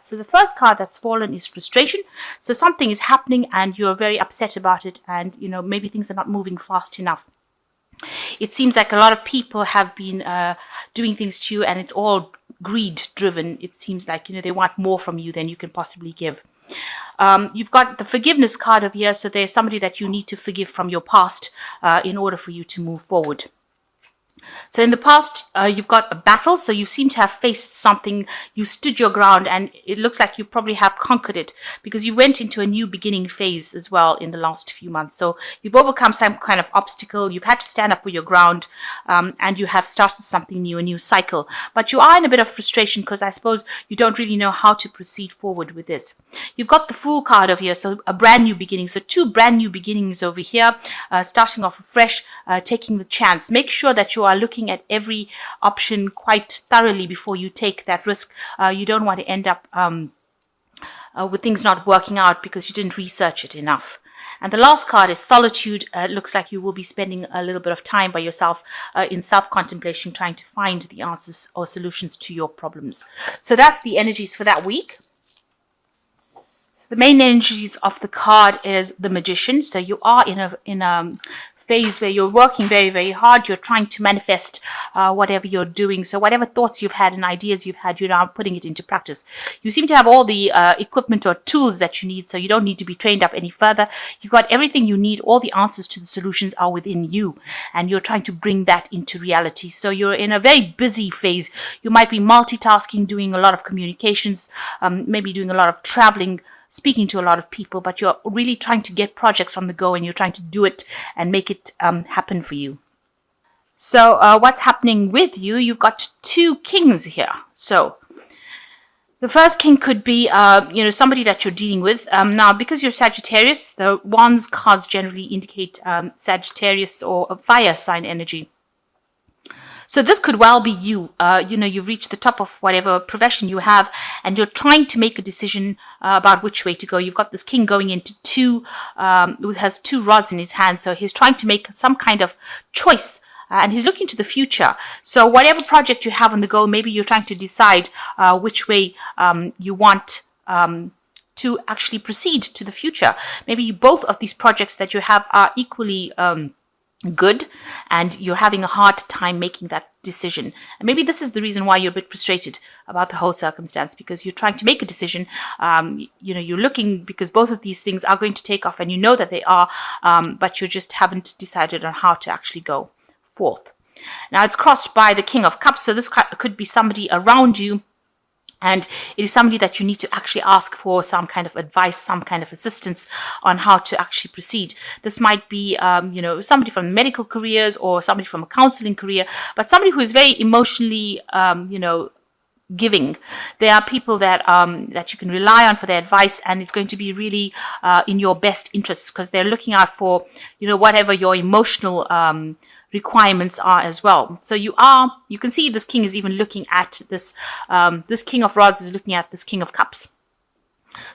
So the first card that's fallen is frustration. So something is happening and you're very upset about it, and maybe things are not moving fast enough. It seems like a lot of people have been doing things to you, and it's all greed driven. It seems like they want more from you than you can possibly give. You've got the forgiveness card over here, so there's somebody that you need to forgive from your past in order for you to move forward. So in the past, you've got a battle, so you seem to have faced something, you stood your ground, and it looks like you probably have conquered it because you went into a new beginning phase as well in the last few months. So you've overcome some kind of obstacle, you've had to stand up for your ground, and you have started something new, a new cycle. But you are in a bit of frustration because I suppose you don't really know how to proceed forward with this. You've got the Fool card over here, so a brand new beginning. So 2 brand new beginnings over here, starting off afresh, taking the chance. Make sure that you are looking at every option quite thoroughly before you take that risk. You don't want to end up with things not working out because you didn't research it enough. And the last card is solitude. It looks like you will be spending a little bit of time by yourself in self-contemplation, trying to find the answers or solutions to your problems. So that's the energies for that week. So the main energies of the card is the Magician. So you are in a phase where you're working very, very hard. You're trying to manifest whatever you're doing. So whatever thoughts you've had and ideas you've had, you're now putting it into practice. You seem to have all the equipment or tools that you need, so you don't need to be trained up any further. You've got everything you need. All the answers to the solutions are within you, and you're trying to bring that into reality. So you're in a very busy phase. You might be multitasking, doing a lot of communications, maybe doing a lot of traveling, speaking to a lot of people, but you're really trying to get projects on the go, and you're trying to do it and make it happen for you. So what's happening with you? You've got 2 kings here. So the first king could be, somebody that you're dealing with. Now, because you're Sagittarius, the Wands cards generally indicate Sagittarius or a fire sign energy. So this could well be you. You've reached the top of whatever profession you have, and you're trying to make a decision about which way to go. You've got this king going into who has 2 rods in his hand. So he's trying to make some kind of choice, and he's looking to the future. So whatever project you have on the go, maybe you're trying to decide which way you want to actually proceed to the future. Maybe both of these projects that you have are equally good, and you're having a hard time making that decision. And maybe this is the reason why you're a bit frustrated about the whole circumstance, because you're trying to make a decision. You're looking, because both of these things are going to take off, and you know that they are, but you just haven't decided on how to actually go forth. Now it's crossed by the King of Cups, so this could be somebody around you, and it is somebody that you need to actually ask for some kind of advice, some kind of assistance on how to actually proceed. This might be, somebody from medical careers or somebody from a counseling career, but somebody who is very emotionally, giving. There are people that you can rely on for their advice, and it's going to be really in your best interests, because they're looking out for, whatever your emotional requirements are as well. So you can see this king is even looking at this King of Rods is looking at this King of Cups.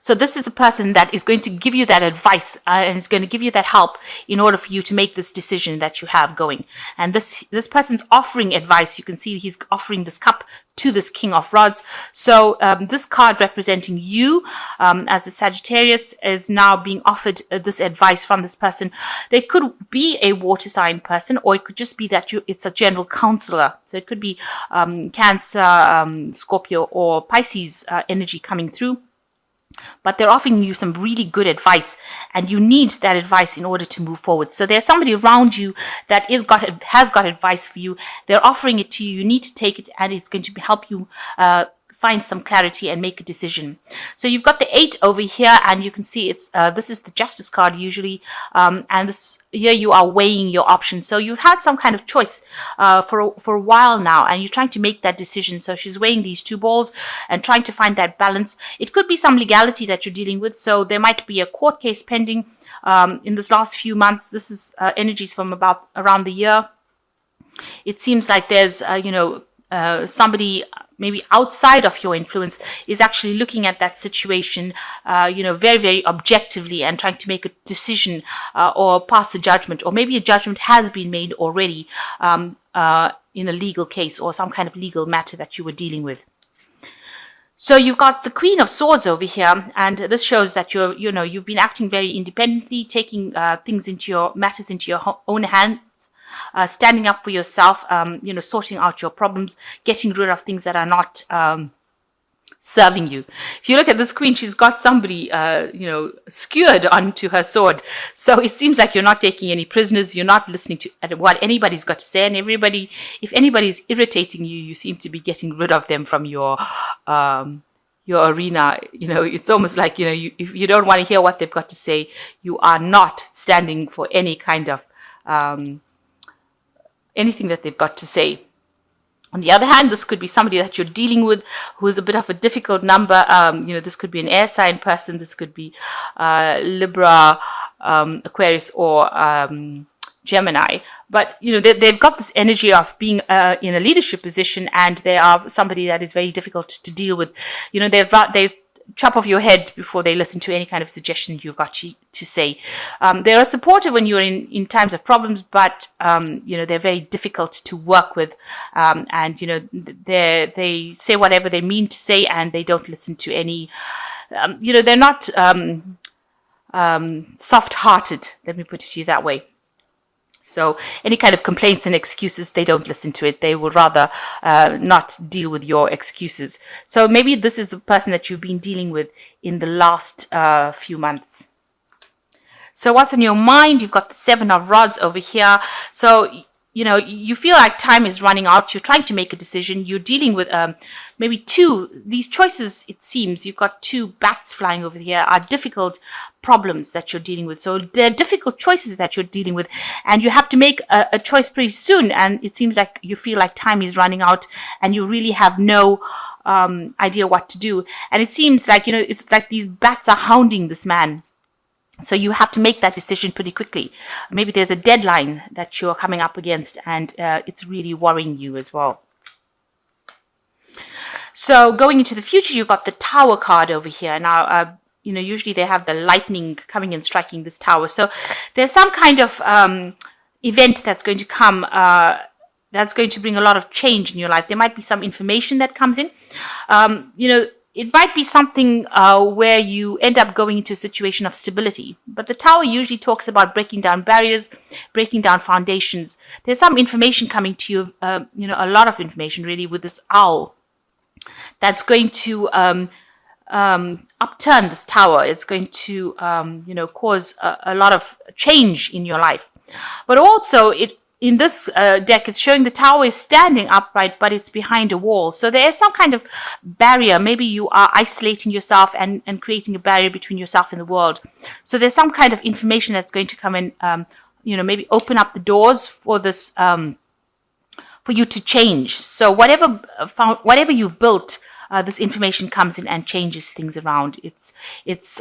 So this is the person that is going to give you that advice and is going to give you that help in order for you to make this decision that you have going. And this person's offering advice. You can see he's offering this cup to this King of Rods. So this card representing you as a Sagittarius is now being offered this advice from this person. They could be a water sign person, or it could just be that it's a general counselor. So it could be Cancer, Scorpio, or Pisces energy coming through. But they're offering you some really good advice, and you need that advice in order to move forward. So there's somebody around you that has got advice for you. They're offering it to you. You need to take it, and it's going to help you find some clarity and make a decision. So you've got the 8 over here, and you can see this is the Justice card usually, and here you are weighing your options. So you've had some kind of choice for a while now, and you're trying to make that decision. So she's weighing these 2 balls and trying to find that balance. It could be some legality that you're dealing with. So there might be a court case pending in this last few months. This is energies from around the year. It seems like there's somebody maybe outside of your influence is actually looking at that situation, very, very objectively, and trying to make a decision or pass a judgment, or maybe a judgment has been made already in a legal case or some kind of legal matter that you were dealing with. So you've got the Queen of Swords over here, and this shows that you've been acting very independently, taking matters into your own hands, standing up for yourself, sorting out your problems, getting rid of things that are not serving you. If you look at this queen, she's got somebody, skewered onto her sword. So it seems like you're not taking any prisoners. You're not listening to what anybody's got to say. And if anybody's irritating you, you seem to be getting rid of them from your arena. It's almost like, if you don't want to hear what they've got to say, you are not standing for any kind of anything that they've got to say. On the other hand, this could be somebody that you're dealing with who is a bit of a difficult number. This could be an air sign person. This could be Libra, Aquarius, or Gemini. But, they've got this energy of being in a leadership position, and they are somebody that is very difficult to deal with. They chop off your head before they listen to any kind of suggestion you've got to say. They are supportive when you're in times of problems, but, they're very difficult to work with. And, they say whatever they mean to say, and they don't listen to any, they're not soft-hearted, let me put it to you that way. So any kind of complaints and excuses, they don't listen to it. They would rather not deal with your excuses. So maybe this is the person that you've been dealing with in the last few months. So what's on your mind? You've got the Seven of Rods over here. So, you feel like time is running out. You're trying to make a decision. You're dealing with maybe these choices, it seems. You've got two bats flying over here, are difficult problems that you're dealing with. So they're difficult choices that you're dealing with. And you have to make a choice pretty soon. And it seems like you feel like time is running out and you really have no idea what to do. And it seems like, it's like these bats are hounding this man. So you have to make that decision pretty quickly. Maybe there's a deadline that you're coming up against, and it's really worrying you as well. So going into the future, you've got the Tower card over here. Now, usually they have the lightning coming and striking this tower. So there's some kind of event that's going to come that's going to bring a lot of change in your life. There might be some information that comes in. It might be something where you end up going into a situation of stability. But the Tower usually talks about breaking down barriers, breaking down foundations. There's some information coming to you, a lot of information really, with this owl that's going to upturn this tower. It's going to, cause a lot of change in your life. But also, in this deck, it's showing the tower is standing upright, but it's behind a wall. So there is some kind of barrier. Maybe you are isolating yourself and creating a barrier between yourself and the world. So there's some kind of information that's going to come in, maybe open up the doors for this, for you to change. So whatever you've built, this information comes in and changes things around. It's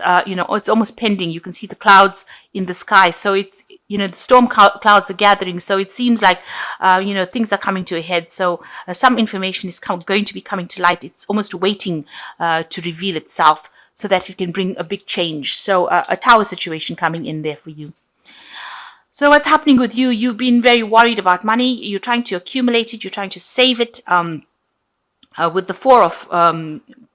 almost pending. You can see the clouds in the sky. So it's, the storm clouds are gathering. So it seems like, things are coming to a head. So some information is going to be coming to light. It's almost waiting to reveal itself so that it can bring a big change. So a tower situation coming in there for you. So what's happening with you? You've been very worried about money. You're trying to accumulate it. You're trying to save it. With the Four of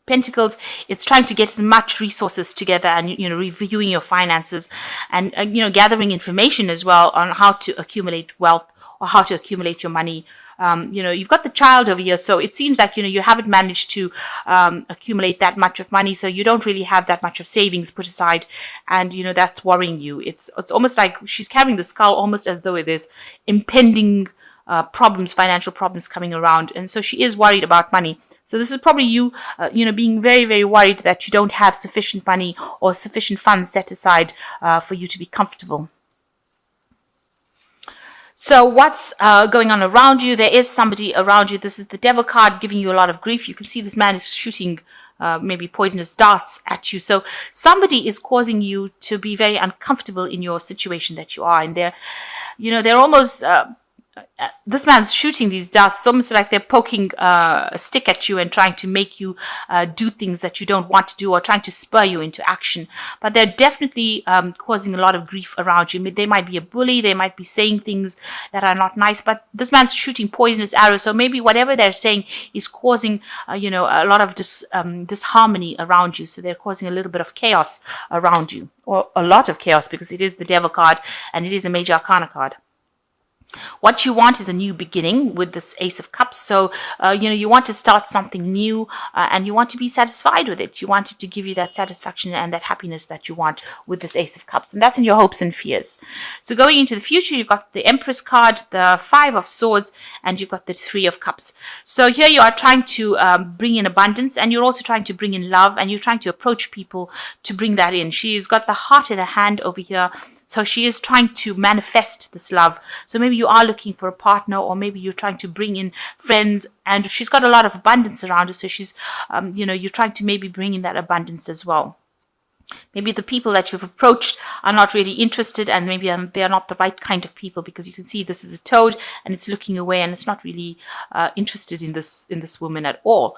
Pentacles, it's trying to get as much resources together and, reviewing your finances and, gathering information as well on how to accumulate wealth or how to accumulate your money. You've got the Child over here, so it seems like, you haven't managed to accumulate that much of money, so you don't really have that much of savings put aside, and, that's worrying you. It's almost like she's carrying the skull almost as though there's impending financial problems coming around. And so she is worried about money. So this is probably you, being very, very worried that you don't have sufficient money or sufficient funds set aside for you to be comfortable. So what's going on around you? There is somebody around you. This is the Devil card giving you a lot of grief. You can see this man is shooting maybe poisonous darts at you. So somebody is causing you to be very uncomfortable in your situation that you are in. They're almost this man's shooting these darts. It's almost like they're poking a stick at you and trying to make you do things that you don't want to do, or trying to spur you into action. But they're definitely causing a lot of grief around you. They might be a bully. They might be saying things that are not nice. But this man's shooting poisonous arrows. So maybe whatever they're saying is causing, a lot of disharmony around you. So they're causing a little bit of chaos around you, or a lot of chaos, because it is the Devil card and it is a Major Arcana card. What you want is a new beginning with this Ace of Cups. So, you want to start something new and you want to be satisfied with it. You want it to give you that satisfaction and that happiness that you want with this Ace of Cups. And that's in your hopes and fears. So going into the future, you've got the Empress card, the Five of Swords, and you've got the Three of Cups. So here you are trying to bring in abundance, and you're also trying to bring in love, and you're trying to approach people to bring that in. She's got the heart in her hand over here. So she is trying to manifest this love. So maybe you are looking for a partner, or maybe you're trying to bring in friends, and she's got a lot of abundance around her. So she's, you're trying to maybe bring in that abundance as well. Maybe the people that you've approached are not really interested, and maybe they are not the right kind of people, because you can see this is a toad and it's looking away and it's not really interested in this woman at all,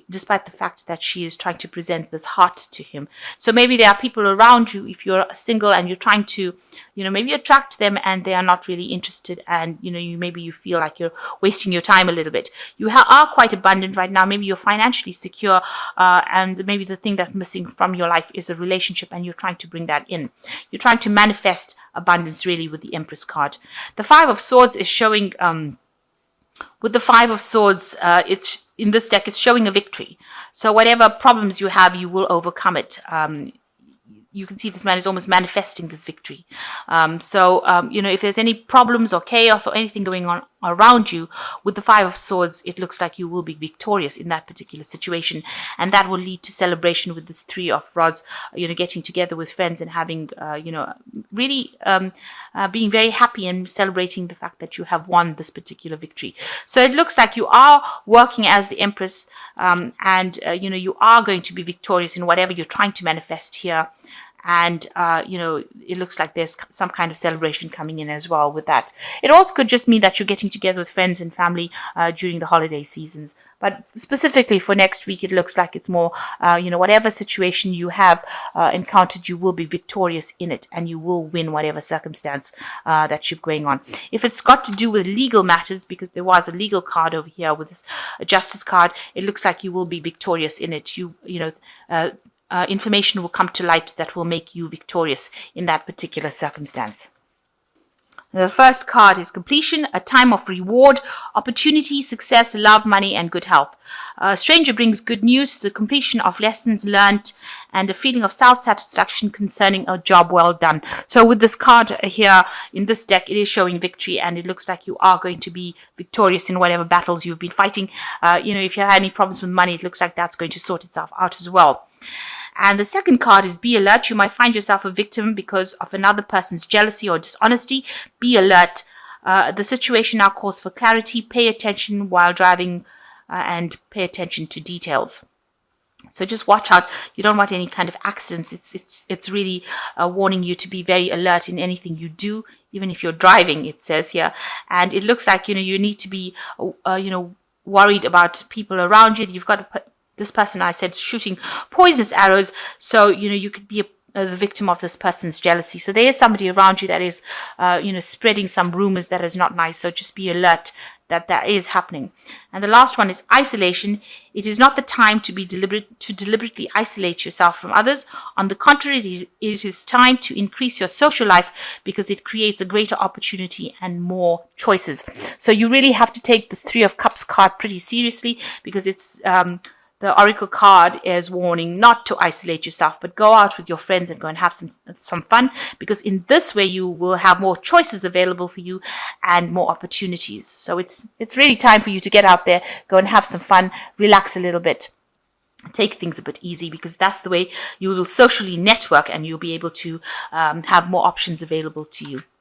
despite the fact that she is trying to present this heart to him. So maybe there are people around you, if you're single and you're trying to, maybe attract them, and they are not really interested, and maybe you feel like you're wasting your time a little bit. You are quite abundant right now. Maybe you're financially secure, and maybe the thing that's missing from your life is a relationship, and you're trying to bring that in. You're trying to manifest abundance really with the Empress card. The Five of Swords is showing, with the Five of Swords, it's in this deck, it's showing a victory. So whatever problems you have, you will overcome it. You can see this man is almost manifesting this victory. If there's any problems or chaos or anything going on around you, with the Five of Swords, it looks like you will be victorious in that particular situation. And that will lead to celebration with this Three of Rods, getting together with friends and having, really being very happy and celebrating the fact that you have won this particular victory. So it looks like you are working as the Empress, and you are going to be victorious in whatever you're trying to manifest here. And, it looks like there's some kind of celebration coming in as well with that. It also could just mean that you're getting together with friends and family during the holiday seasons. But specifically for next week, it looks like it's more, whatever situation you have encountered, you will be victorious in it, and you will win whatever circumstance that you're going on. If it's got to do with legal matters, because there was a legal card over here with this Justice card, it looks like you will be victorious in it. Information will come to light that will make you victorious in that particular circumstance. The first card is completion, a time of reward, opportunity, success, love, money, and good health. A stranger brings good news, the completion of lessons learned, and a feeling of self-satisfaction concerning a job well done. So with this card here in this deck, it is showing victory, and it looks like you are going to be victorious in whatever battles you've been fighting. If you have any problems with money, it looks like that's going to sort itself out as well. And the second card is be alert. You might find yourself a victim because of another person's jealousy or dishonesty. Be alert. The situation now calls for clarity. Pay attention while driving and pay attention to details. So just watch out. You don't want any kind of accidents. It's really warning you to be very alert in anything you do, even if you're driving, it says here. And it looks like, you need to be, worried about people around you. You've got to this person, I said, shooting poisonous arrows. So, you could be the victim of this person's jealousy. So there is somebody around you that is, spreading some rumors that is not nice. So just be alert that is happening. And the last one is isolation. It is not the time to be deliberately isolate yourself from others. On the contrary, it is time to increase your social life, because it creates a greater opportunity and more choices. So you really have to take this Three of Cups card pretty seriously, because it's, the Oracle card is warning not to isolate yourself, but go out with your friends and go and have some fun, because in this way you will have more choices available for you and more opportunities. So it's really time for you to get out there, go and have some fun, relax a little bit, take things a bit easy, because that's the way you will socially network, and you'll be able to have more options available to you.